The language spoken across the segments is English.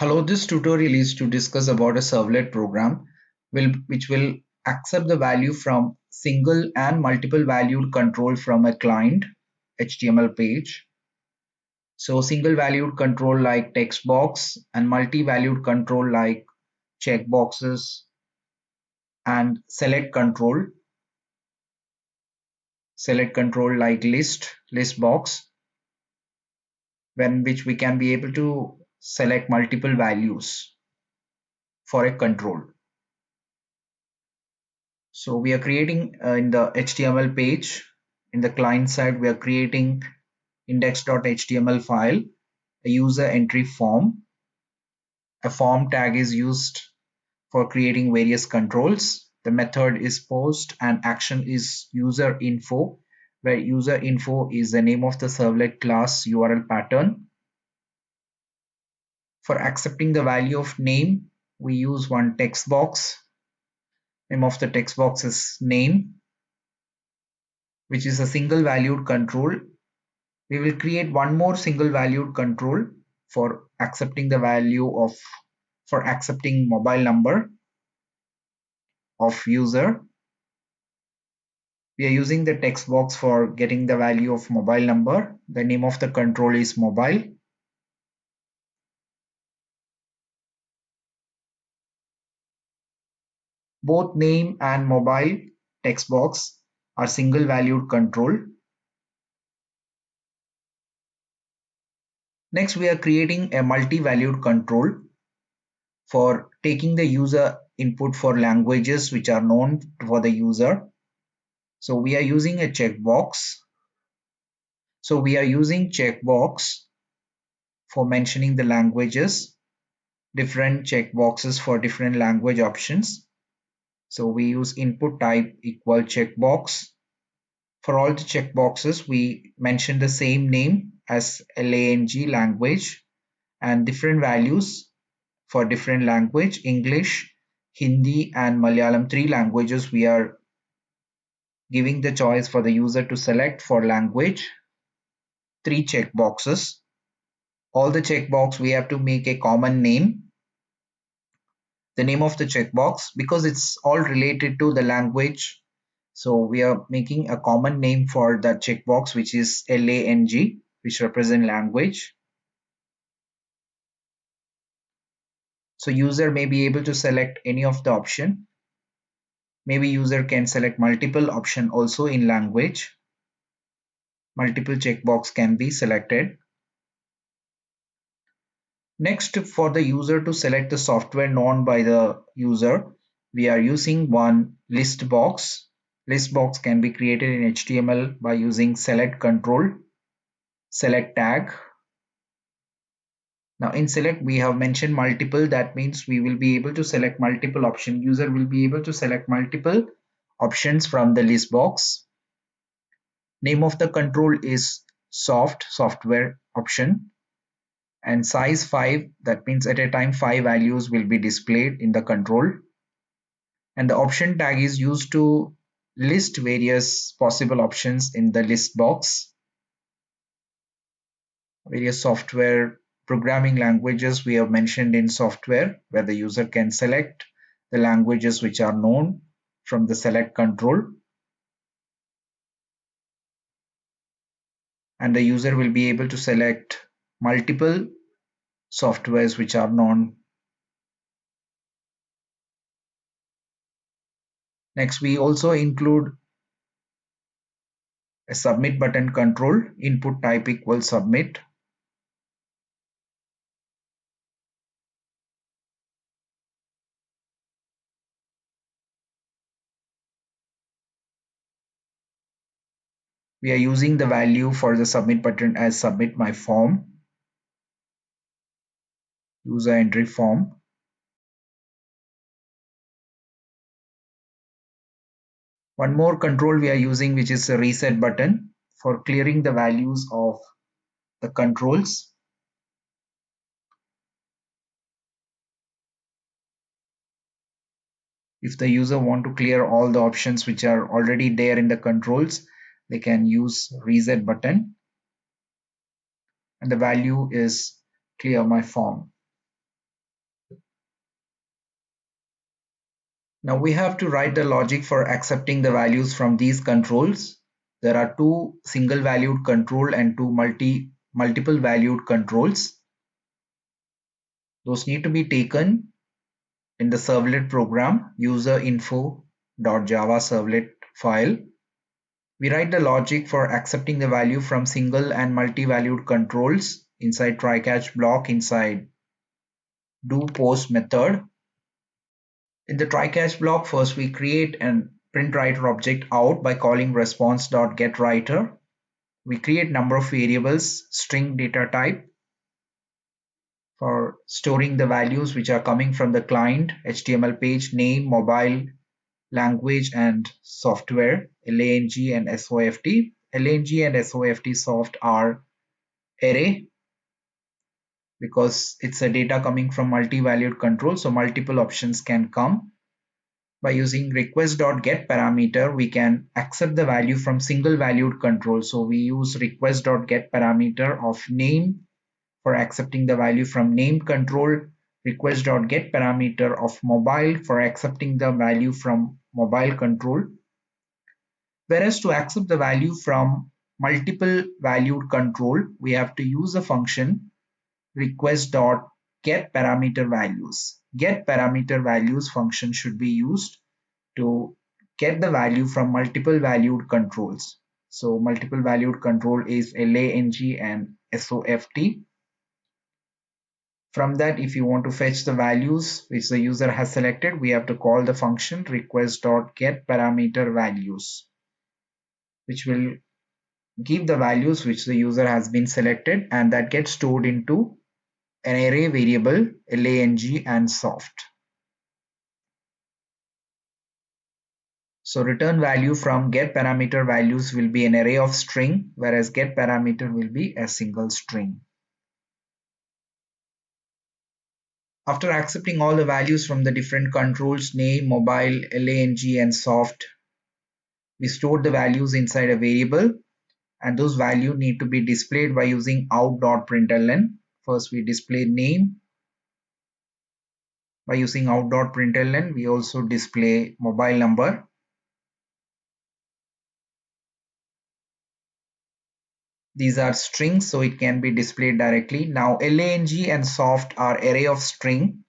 Hello, this tutorial is to discuss about a servlet program which will accept the value from single and multiple valued control from a client HTML page. So single valued control like text box and multi-valued control like checkboxes and select control like list box, when which we can be able to select multiple values for a control. So we are creating in the HTML page, in the client side, we are creating index.html file, a user entry form. A form tag is used for creating various controls. The method is post and action is user info, where user info is the name of the servlet class URL pattern. For accepting the value of name, we use one text box. Name of the text box is name, which is a single valued control. We will create one more single valued control for accepting the value of for accepting mobile number of user. We are using the text box for getting the value of mobile number. The name of the control is mobile. Both name and mobile text box are single valued control. Next, we are creating a multi-valued control for taking the user input for languages which are known for the user. So we are using a checkbox. So we are using checkbox for mentioning the languages, different checkboxes for different language options. So we use input type equal checkbox. For all the checkboxes, we mention the same name as lang language and different values for different language. English, Hindi and Malayalam, three languages we are giving the choice for the user to select for language. Three checkboxes. All the checkbox we have to make a common name, the name of the checkbox, because it's all related to the language. So we are making a common name for that checkbox, which is lang, which represent language. So user may be able to select any of the option. Maybe user can select multiple option also in language. Multiple checkbox can be selected. Next, for the user to select the software known by the user, we are using one list box. List box can be created in HTML by using select control, select tag. Now in select, we have mentioned multiple. That means we will be able to select multiple options. User will be able to select multiple options from the list box. Name of the control is software option, and size 5. That means at a time 5 values will be displayed in the control. And the option tag is used to list various possible options in the list box. Various software programming languages we have mentioned in software, where the user can select the languages which are known from the select control, and the user will be able to select multiple softwares which are known. Next, we also include a submit button control, input type equals submit. We are using the value for the submit button as submit my form, user entry form. One more control we are using, which is a reset button for clearing the values of the controls. If the user want to clear all the options which are already there in the controls, they can use reset button, and the value is clear my form. Now we have to write the logic for accepting the values from these controls. There are two single valued control and two multiple valued controls. Those need to be taken in the servlet program userinfo.java servlet file. We write the logic for accepting the value from single and multi-valued controls inside try-catch block inside doPost method. In the try-catch block, first we create an printWriter object out by calling response.getWriter. We create number of variables, string data type for storing the values which are coming from the client, HTML page, name, mobile, language, and software, lang and soft. Lang and soft soft are array because it's a data coming from multi-valued control, so multiple options can come. By using request.get parameter, we can accept the value from single valued control. So we use request.get parameter of name for accepting the value from name control, request.get parameter of mobile for accepting the value from mobile control. Whereas to accept the value from multiple valued control, we have to use a function request.get parameter values. Get parameter values function should be used to get the value from multiple valued controls. So multiple valued control is lang and soft. From that, if you want to fetch the values which the user has selected, we have to call the function request.get parameter values, which will give the values which the user has been selected, and that gets stored into an array variable lang and soft. So return value from get parameter values will be an array of string, whereas get parameter will be a single string. After accepting all the values from the different controls, name, mobile, lang, and soft, we store the values inside a variable, and those values need to be displayed by using out.println. First, we display name. By using out.println, we also display mobile number. These are strings, so it can be displayed directly. Now, lang and soft are array of string,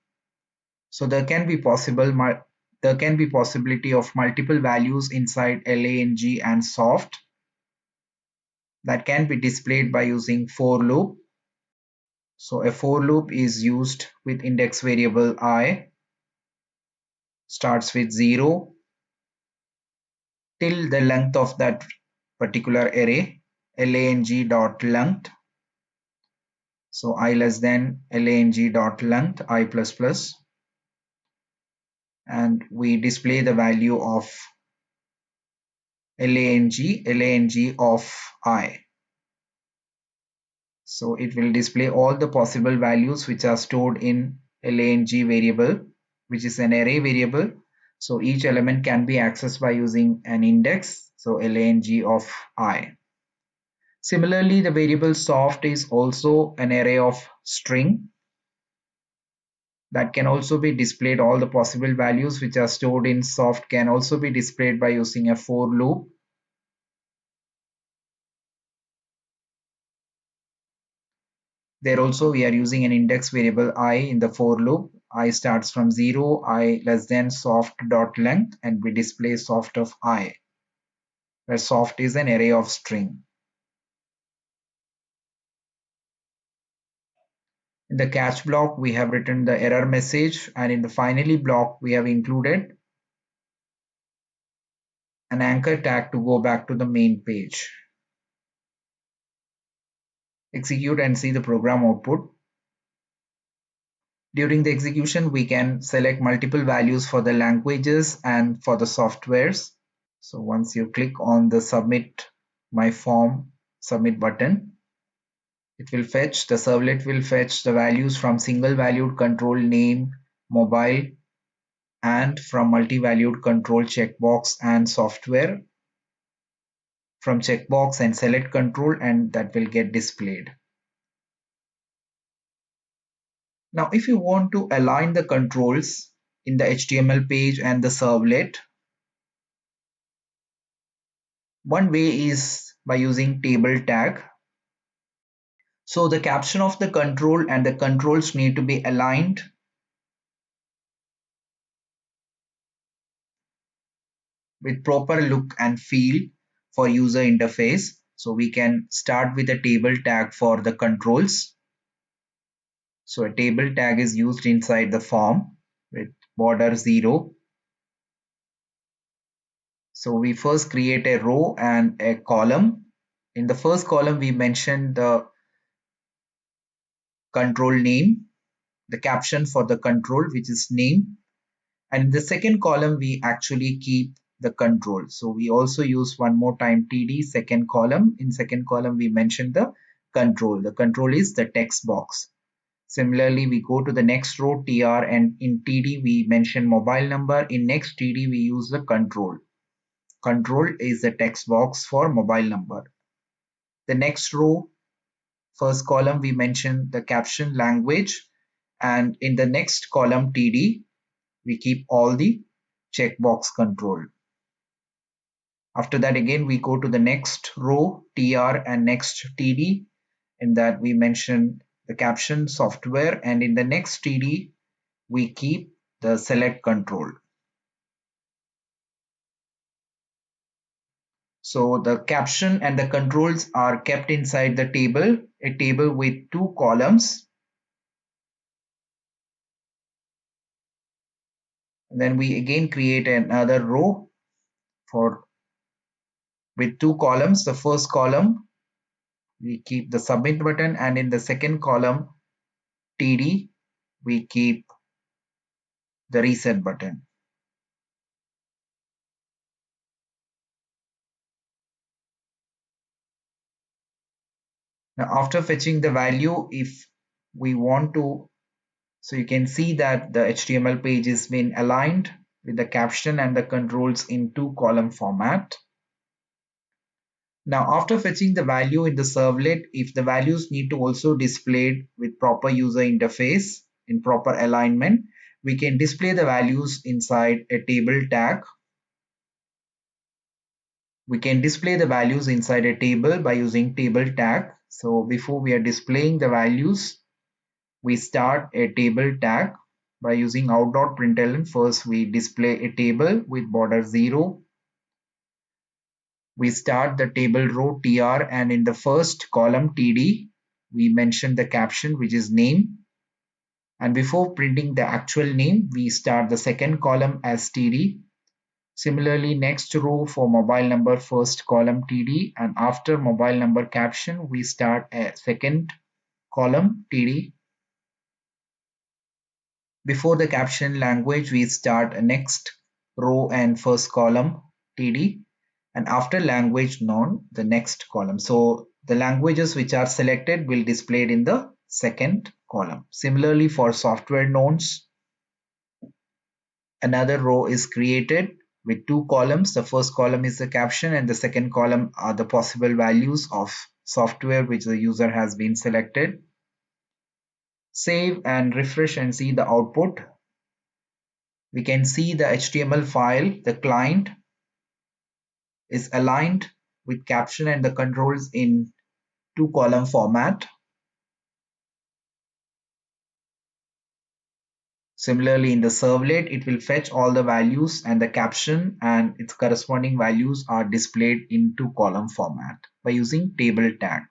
so there can be possibility of multiple values inside lang and soft that can be displayed by using for loop. So a for loop is used with index variable I, starts with 0 till the length of that particular array, lang.length. So I less than lang.length, I plus plus, and we display the value of lang of I. So it will display all the possible values which are stored in lang variable, which is an array variable. So each element can be accessed by using an index. So lang of I. Similarly, the variable soft is also an array of string that can also be displayed. All the possible values which are stored in soft can also be displayed by using a for loop. There also we are using an index variable I in the for loop. I starts from 0, I less than soft dot length, and we display soft of I, where soft is an array of string. In the catch block, we have written the error message, and in the finally block, we have included an anchor tag to go back to the main page. Execute and see the program output. During the execution, we can select multiple values for the languages and for the softwares. So once you click on the submit my form submit button, it will fetch, the servlet will fetch the values from single valued control name, mobile, and from multi-valued control checkbox and software, from checkbox and select control, and that will get displayed. Now, if you want to align the controls in the HTML page and the servlet. One way is by using table tag. So the caption of the control and the controls need to be aligned with proper look and feel for user interface. So we can start with a table tag for the controls. So a table tag is used inside the form with border 0. So we first create a row and a column. In the first column, we mention the control name, the caption for the control, which is name. And in the second column, we actually keep the control. So we also use one more time TD second column. In second column, we mention the control. The control is the text box. Similarly, we go to the next row TR, and in TD we mention mobile number. In next TD we use the control. Control is the text box for mobile number. The next row, first column, we mention the caption language, and in the next column TD we keep all the checkbox control. After that, again we go to the next row TR and next TD. In that we mention the caption software, and in the next TD we keep the select control. So the caption and the controls are kept inside the table, a table with two columns. And then we again create another row for with two columns. The first column we keep the submit button, and in the second column TD we keep the reset button. Now after fetching the value, if we want to, so you can see that the HTML page is been aligned with the caption and the controls in two column format. Now after fetching the value in the servlet, if the values need to also displayed with proper user interface in proper alignment, we can display the values inside a table tag. We can display the values inside a table by using table tag. So before we are displaying the values, we start a table tag by using out.println. First we display a table with border 0. We start the table row TR, and in the first column TD we mention the caption, which is name, and before printing the actual name we start the second column as TD. Similarly, next row for mobile number, first column TD, and after mobile number caption we start a second column TD. Before the caption language we start a next row and first column TD, and after language known the next column. So the languages which are selected will displayed in the second column. Similarly, for software knowns, another row is created with two columns. The first column is the caption and the second column are the possible values of software which the user has been selected. Save and refresh and see the output. We can see the HTML file, the client is aligned with caption and the controls in two column format. Similarly, in the servlet, it will fetch all the values and the caption and its corresponding values are displayed in two column format by using table tag.